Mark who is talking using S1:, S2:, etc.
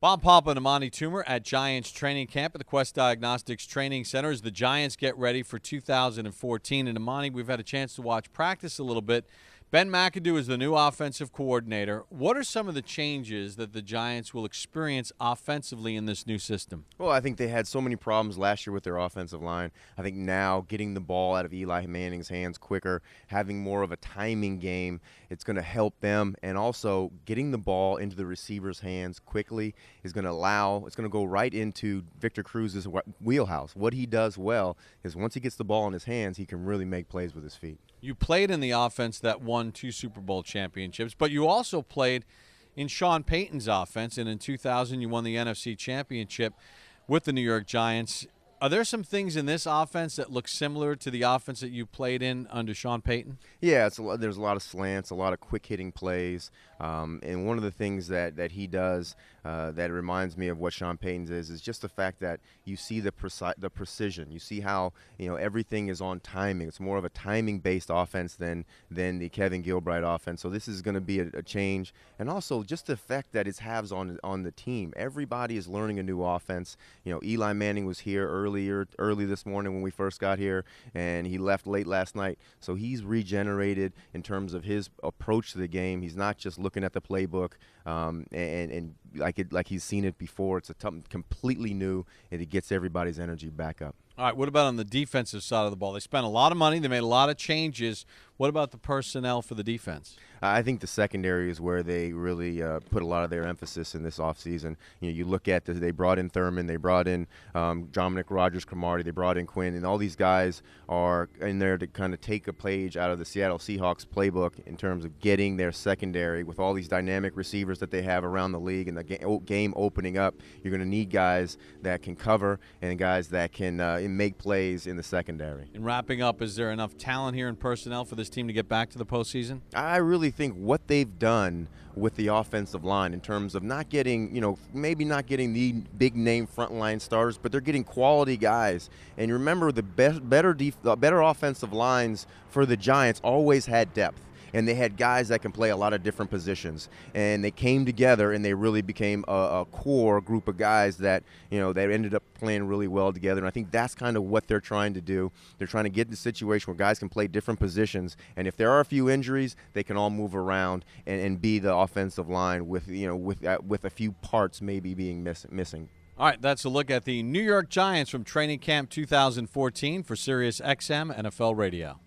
S1: Papa and Amani Toomer at Giants training camp at the Quest Diagnostics Training Center as the Giants get ready for 2014. And Amani, we've had a chance to watch practice a little bit. Ben McAdoo is the new offensive coordinator. What are some of the changes that the Giants will experience offensively in this new system?
S2: Well, I think they had so many problems last year with their offensive line. I think now getting the ball out of Eli Manning's hands quicker, having more of a timing game, it's going to help them. And also getting the ball into the receiver's hands quickly is going to it's going to go right into Victor Cruz's wheelhouse. What he does well is once he gets the ball in his hands, he can really make plays with his feet.
S1: You played in the offense that won 2 Super Bowl championships, but you also played in Sean Payton's offense, and in 2000 you won the NFC Championship with the New York Giants. Are there some things in this offense that look similar to the offense that you played in under Sean Payton?
S2: Yeah, there's a lot of slants, a lot of quick-hitting plays, and one of the things that he does that reminds me of what Sean Payton's is just the fact that you see the precision. You see how everything is on timing. It's more of a timing-based offense than the Kevin Gilbride offense. So this is going to be a change, and also just the effect that it has on the team. Everybody is learning a new offense. Eli Manning was here early this morning when we first got here, and he left late last night. So he's regenerated in terms of his approach to the game. He's not just looking at the playbook and like he's seen it before. It's completely new, and it gets everybody's energy back up.
S1: All right, what about on the defensive side of the ball? They spent a lot of money. They made a lot of changes. What about the personnel for the defense?
S2: I think the secondary is where they really put a lot of their emphasis in this offseason. You look at they brought in Thurman, they brought in Dominic Rodgers-Cromartie, they brought in Quinn, and all these guys are in there to kind of take a page out of the Seattle Seahawks playbook in terms of getting their secondary with all these dynamic receivers that they have around the league and the game opening up. You're going to need guys that can cover and guys that can make plays in the secondary.
S1: In wrapping up, is there enough talent here in personnel for this team to get back to the postseason?
S2: I really think what they've done with the offensive line in terms of not getting, maybe not getting the big name frontline starters, but they're getting quality guys. And remember, the better offensive lines for the Giants always had depth. And they had guys that can play a lot of different positions. And they came together, and they really became a core group of guys that, that ended up playing really well together. And I think that's kind of what they're trying to do. They're trying to get in a situation where guys can play different positions. And if there are a few injuries, they can all move around and be the offensive line with a few parts maybe being missing.
S1: All right, that's a look at the New York Giants from Training Camp 2014 for SiriusXM NFL Radio.